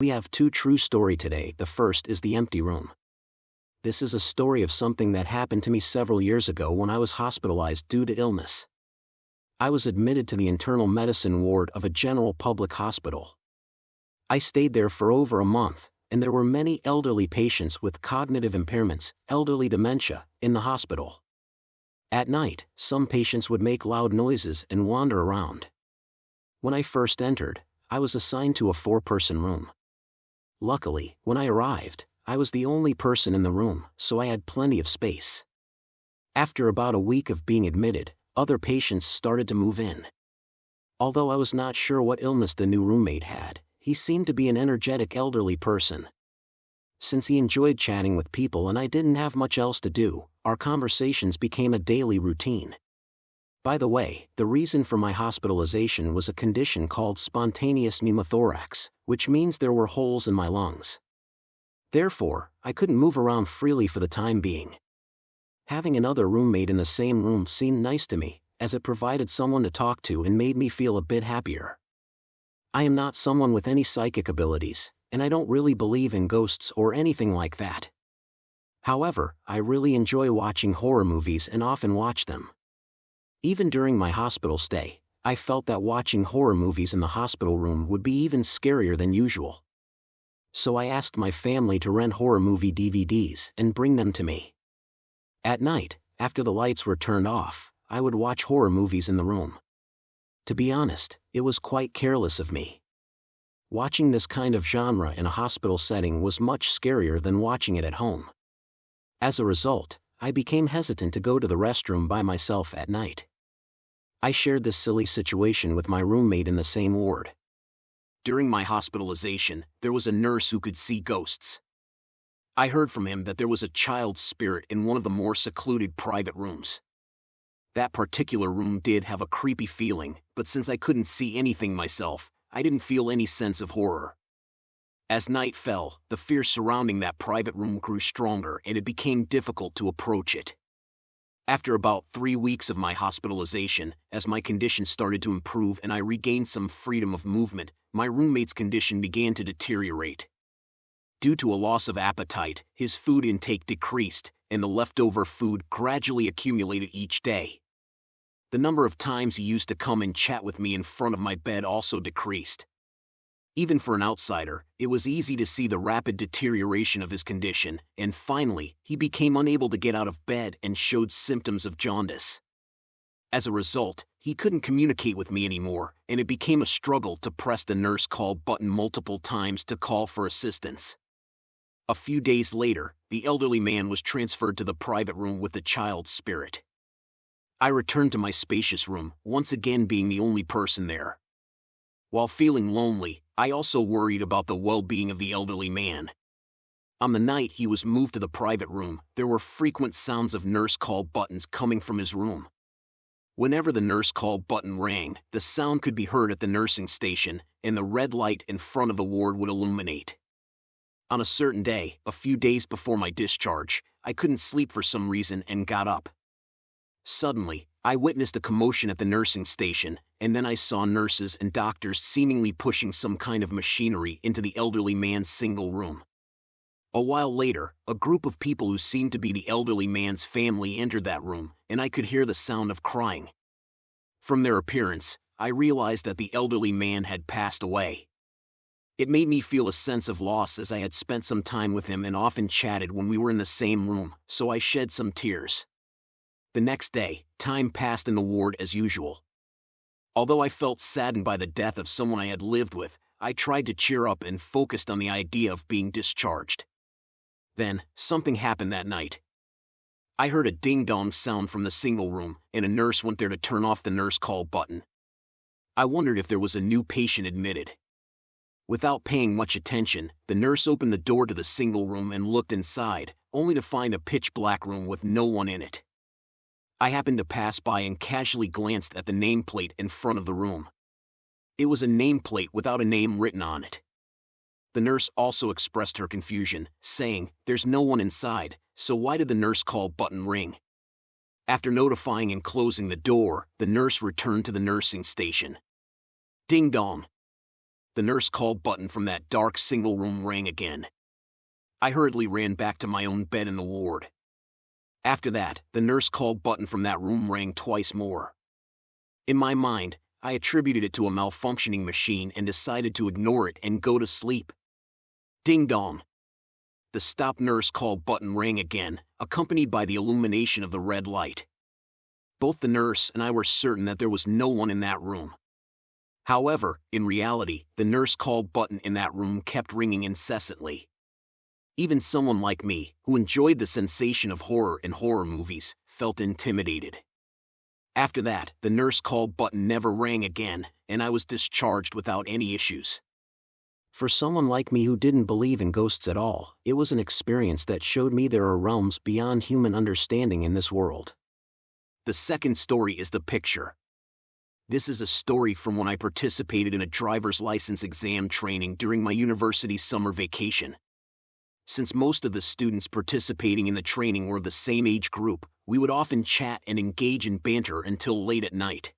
We have two true stories today. The first is the empty room. This is a story of something that happened to me several years ago when I was hospitalized due to illness. I was admitted to the internal medicine ward of a general public hospital. I stayed there for over a month, and there were many elderly patients with cognitive impairments, elderly dementia, in the hospital. At night, some patients would make loud noises and wander around. When I first entered, I was assigned to a 4-person room. Luckily, when I arrived, I was the only person in the room, so I had plenty of space. After about a week of being admitted, other patients started to move in. Although I was not sure what illness the new roommate had, he seemed to be an energetic elderly person. Since he enjoyed chatting with people and I didn't have much else to do, our conversations became a daily routine. By the way, the reason for my hospitalization was a condition called spontaneous pneumothorax, which means there were holes in my lungs. Therefore, I couldn't move around freely for the time being. Having another roommate in the same room seemed nice to me, as it provided someone to talk to and made me feel a bit happier. I am not someone with any psychic abilities, and I don't really believe in ghosts or anything like that. However, I really enjoy watching horror movies and often watch them. Even during my hospital stay, I felt that watching horror movies in the hospital room would be even scarier than usual. So I asked my family to rent horror movie DVDs and bring them to me. At night, after the lights were turned off, I would watch horror movies in the room. To be honest, it was quite careless of me. Watching this kind of genre in a hospital setting was much scarier than watching it at home. As a result, I became hesitant to go to the restroom by myself at night. I shared this silly situation with my roommate in the same ward. During my hospitalization, there was a nurse who could see ghosts. I heard from him that there was a child's spirit in one of the more secluded private rooms. That particular room did have a creepy feeling, but since I couldn't see anything myself, I didn't feel any sense of horror. As night fell, the fear surrounding that private room grew stronger and it became difficult to approach it. After about 3 weeks of my hospitalization, as my condition started to improve and I regained some freedom of movement, my roommate's condition began to deteriorate. Due to a loss of appetite, his food intake decreased, and the leftover food gradually accumulated each day. The number of times he used to come and chat with me in front of my bed also decreased. Even for an outsider, it was easy to see the rapid deterioration of his condition, and finally, he became unable to get out of bed and showed symptoms of jaundice. As a result, he couldn't communicate with me anymore, and it became a struggle to press the nurse call button multiple times to call for assistance. A few days later, the elderly man was transferred to the private room with the child's spirit. I returned to my spacious room, once again being the only person there. While feeling lonely, I also worried about the well-being of the elderly man. On the night he was moved to the private room, there were frequent sounds of nurse call buttons coming from his room. Whenever the nurse call button rang, the sound could be heard at the nursing station, and the red light in front of the ward would illuminate. On a certain day, a few days before my discharge, I couldn't sleep for some reason and got up. Suddenly, I witnessed a commotion at the nursing station, and then I saw nurses and doctors seemingly pushing some kind of machinery into the elderly man's single room. A while later, a group of people who seemed to be the elderly man's family entered that room, and I could hear the sound of crying. From their appearance, I realized that the elderly man had passed away. It made me feel a sense of loss as I had spent some time with him and often chatted when we were in the same room, so I shed some tears. The next day, time passed in the ward as usual. Although I felt saddened by the death of someone I had lived with, I tried to cheer up and focused on the idea of being discharged. Then, something happened that night. I heard a ding-dong sound from the single room, and a nurse went there to turn off the nurse call button. I wondered if there was a new patient admitted. Without paying much attention, the nurse opened the door to the single room and looked inside, only to find a pitch-black room with no one in it. I happened to pass by and casually glanced at the nameplate in front of the room. It was a nameplate without a name written on it. The nurse also expressed her confusion, saying, "There's no one inside, so why did the nurse call button ring?" After notifying and closing the door, the nurse returned to the nursing station. Ding dong. the nurse call button from that dark single room rang again. I hurriedly ran back to my own bed in the ward. After that, the nurse call button from that room rang twice more. In my mind, I attributed it to a malfunctioning machine and decided to ignore it and go to sleep. Ding dong. The stop nurse call button rang again, accompanied by the illumination of the red light. Both the nurse and I were certain that there was no one in that room. However, in reality, the nurse call button in that room kept ringing incessantly. Even someone like me, who enjoyed the sensation of horror in horror movies, felt intimidated. After that, the nurse call button never rang again, and I was discharged without any issues. For someone like me who didn't believe in ghosts at all, it was an experience that showed me there are realms beyond human understanding in this world. The second story is the picture. This is a story from when I participated in a driver's license exam training during my university's summer vacation. Since most of the students participating in the training were the same age group, we would often chat and engage in banter until late at night.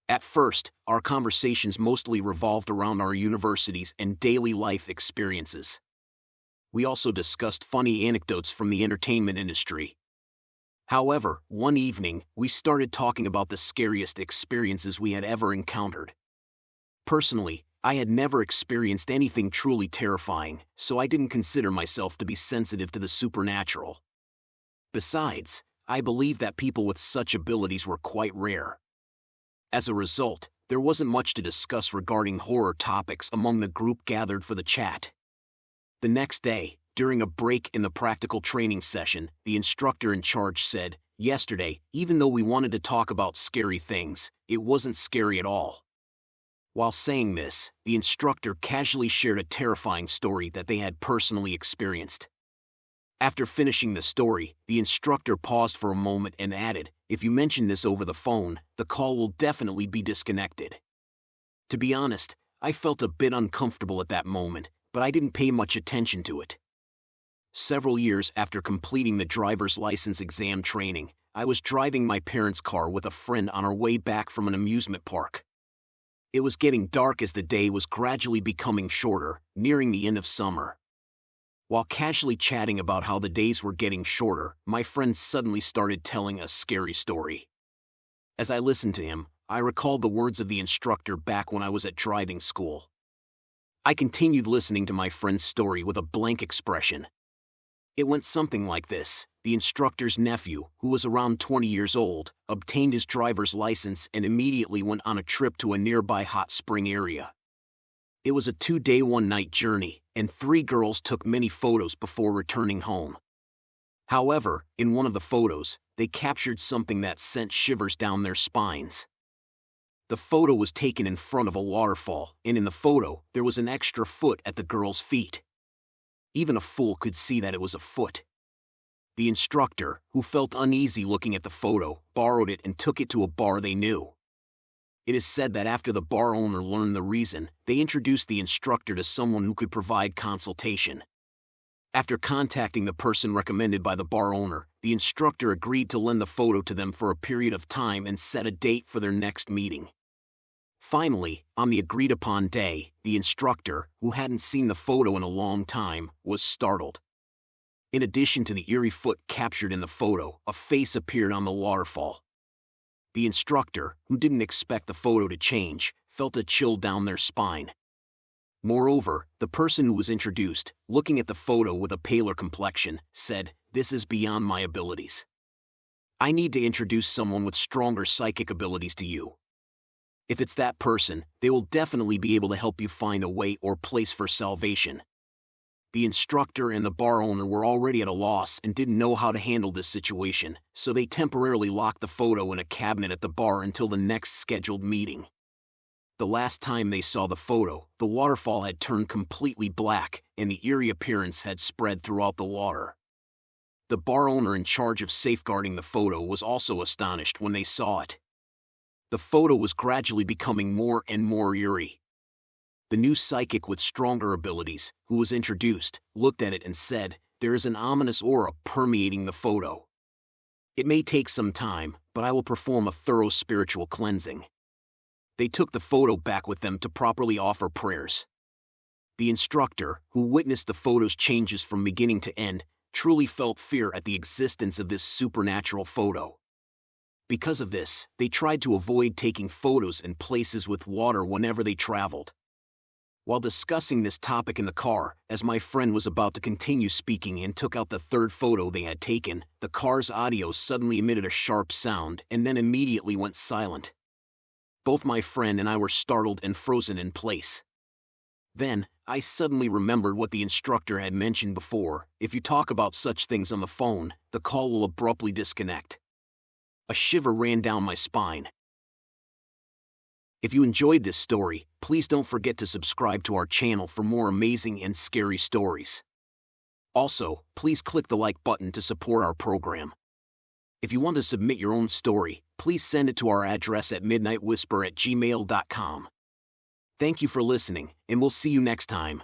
At first, our conversations mostly revolved around our universities and daily life experiences. We also discussed funny anecdotes from the entertainment industry. However, one evening, we started talking about the scariest experiences we had ever encountered. Personally, I had never experienced anything truly terrifying, so I didn't consider myself to be sensitive to the supernatural. Besides, I believed that people with such abilities were quite rare. As a result, there wasn't much to discuss regarding horror topics among the group gathered for the chat. The next day, during a break in the practical training session, the instructor in charge said, "Yesterday, even though we wanted to talk about scary things, it wasn't scary at all." While saying this, the instructor casually shared a terrifying story that they had personally experienced. After finishing the story, the instructor paused for a moment and added, "If you mention this over the phone, the call will definitely be disconnected." To be honest, I felt a bit uncomfortable at that moment, but I didn't pay much attention to it. Several years after completing the driver's license exam training, I was driving my parents' car with a friend on our way back from an amusement park. It was getting dark as the day was gradually becoming shorter, nearing the end of summer. While casually chatting about how the days were getting shorter, my friend suddenly started telling a scary story. As I listened to him, I recalled the words of the instructor back when I was at driving school. I continued listening to my friend's story with a blank expression. It went something like this. The instructor's nephew, who was around 20 years old, obtained his driver's license and immediately went on a trip to a nearby hot spring area. It was a 2-day, 1-night journey, and 3 girls took many photos before returning home. However, in one of the photos, they captured something that sent shivers down their spines. The photo was taken in front of a waterfall, and in the photo, there was an extra foot at the girl's feet. Even a fool could see that it was a foot. The instructor, who felt uneasy looking at the photo, borrowed it and took it to a bar they knew. It is said that after the bar owner learned the reason, they introduced the instructor to someone who could provide consultation. After contacting the person recommended by the bar owner, the instructor agreed to lend the photo to them for a period of time and set a date for their next meeting. Finally, on the agreed-upon day, the instructor, who hadn't seen the photo in a long time, was startled. In addition to the eerie foot captured in the photo, a face appeared on the waterfall. The instructor, who didn't expect the photo to change, felt a chill down their spine. Moreover, the person who was introduced, looking at the photo with a paler complexion, said, "This is beyond my abilities. I need to introduce someone with stronger psychic abilities to you. If it's that person, they will definitely be able to help you find a way or place for salvation." The instructor and the bar owner were already at a loss and didn't know how to handle this situation, so they temporarily locked the photo in a cabinet at the bar until the next scheduled meeting. The last time they saw the photo, the waterfall had turned completely black, and the eerie appearance had spread throughout the water. The bar owner in charge of safeguarding the photo was also astonished when they saw it. The photo was gradually becoming more and more eerie. The new psychic with stronger abilities, who was introduced, looked at it and said, "There is an ominous aura permeating the photo. It may take some time, but I will perform a thorough spiritual cleansing." They took the photo back with them to properly offer prayers. The instructor, who witnessed the photo's changes from beginning to end, truly felt fear at the existence of this supernatural photo. Because of this, they tried to avoid taking photos in places with water whenever they traveled. While discussing this topic in the car, as my friend was about to continue speaking and took out the third photo they had taken, the car's audio suddenly emitted a sharp sound and then immediately went silent. Both my friend and I were startled and frozen in place. Then, I suddenly remembered what the instructor had mentioned before: if you talk about such things on the phone, the call will abruptly disconnect. A shiver ran down my spine. If you enjoyed this story, please don't forget to subscribe to our channel for more amazing and scary stories. Also, please click the like button to support our program. If you want to submit your own story, please send it to our address at midnightwhisper@gmail.com. Thank you for listening, and we'll see you next time.